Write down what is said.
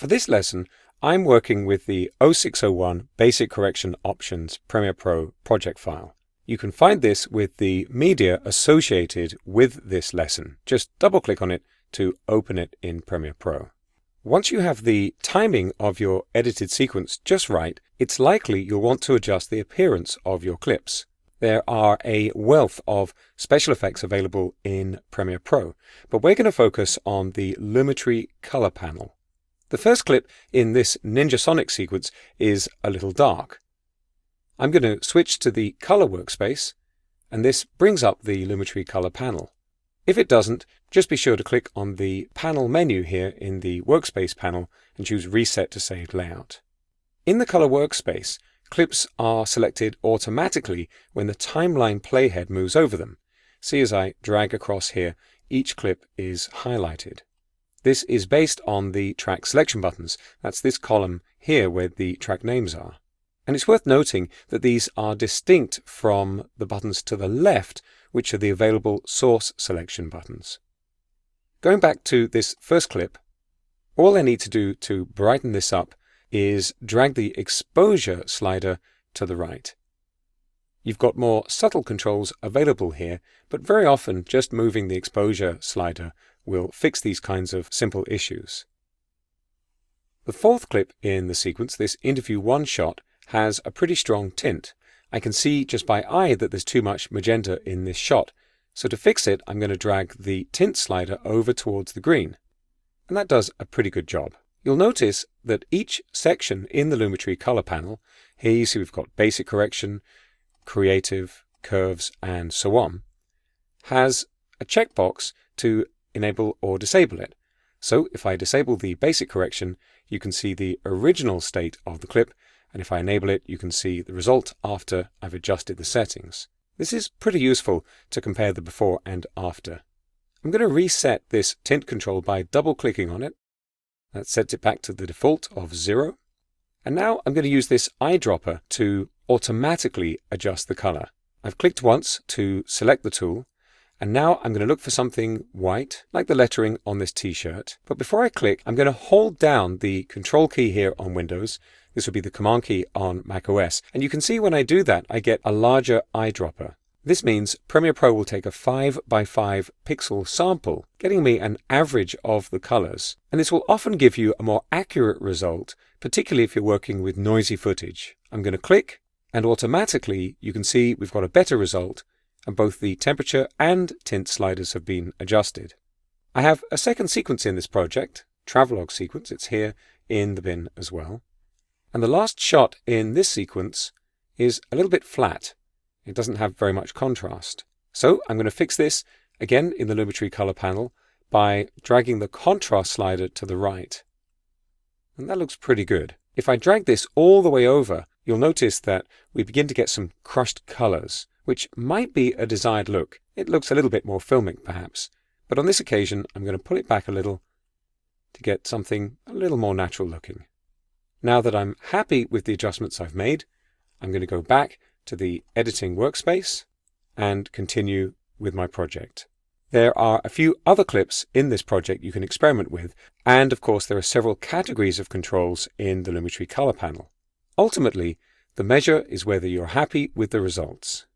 For this lesson, I'm working with the 0601 Basic Correction Options Premiere Pro project file. You can find this with the media associated with this lesson. Just double-click on it to open it in Premiere Pro. Once you have the timing of your edited sequence just right, it's likely you'll want to adjust the appearance of your clips. There are a wealth of special effects available in Premiere Pro, but we're going to focus on the Lumetri Color panel. The first clip in this Ninja Sonic sequence is a little dark. I'm going to switch to the Color workspace, and this brings up the Lumetri Color panel. If it doesn't, just be sure to click on the panel menu here in the Workspace panel and choose Reset to Saved Layout. In the Color workspace, clips are selected automatically when the timeline playhead moves over them. See, as I drag across here, each clip is highlighted. This is based on the track selection buttons. That's this column here where the track names are. And it's worth noting that these are distinct from the buttons to the left, which are the available source selection buttons. Going back to this first clip, all I need to do to brighten this up is drag the exposure slider to the right. You've got more subtle controls available here, but very often just moving the exposure slider will fix these kinds of simple issues. The fourth clip in the sequence, this interview one shot, has a pretty strong tint. I can see just by eye that there's too much magenta in this shot, so to fix it I'm going to drag the tint slider over towards the green, and that does a pretty good job. You'll notice that each section in the Lumetri Color panel, here you see we've got Basic Correction, Creative, Curves, and so on, has a checkbox to enable or disable it. So if I disable the Basic Correction, you can see the original state of the clip, and if I enable it, you can see the result after I've adjusted the settings. This is pretty useful to compare the before and after. I'm going to reset this tint control by double-clicking on it. That sets it back to the default of 0. And now I'm going to use this eyedropper to automatically adjust the color. I've clicked once to select the tool, and now I'm going to look for something white, like the lettering on this t-shirt. But before I click, I'm going to hold down the Control key here on Windows. This would be the Command key on macOS. And you can see when I do that, I get a larger eyedropper. This means Premiere Pro will take a 5x5 pixel sample, getting me an average of the colors. And this will often give you a more accurate result, particularly if you're working with noisy footage. I'm going to click, and automatically you can see we've got a better result, and both the temperature and tint sliders have been adjusted. I have a second sequence in this project, travelogue sequence. It's here in the bin as well. And the last shot in this sequence is a little bit flat. It doesn't have very much contrast. So I'm going to fix this again in the Lumetri Color panel by dragging the contrast slider to the right. And that looks pretty good. If I drag this all the way over, you'll notice that we begin to get some crushed colors, which might be a desired look. It looks a little bit more filmic perhaps, but on this occasion I'm going to pull it back a little to get something a little more natural looking. Now that I'm happy with the adjustments I've made, I'm going to go back to the editing workspace and continue with my project. There are a few other clips in this project you can experiment with, and of course there are several categories of controls in the Lumetri Color panel. Ultimately, the measure is whether you're happy with the results.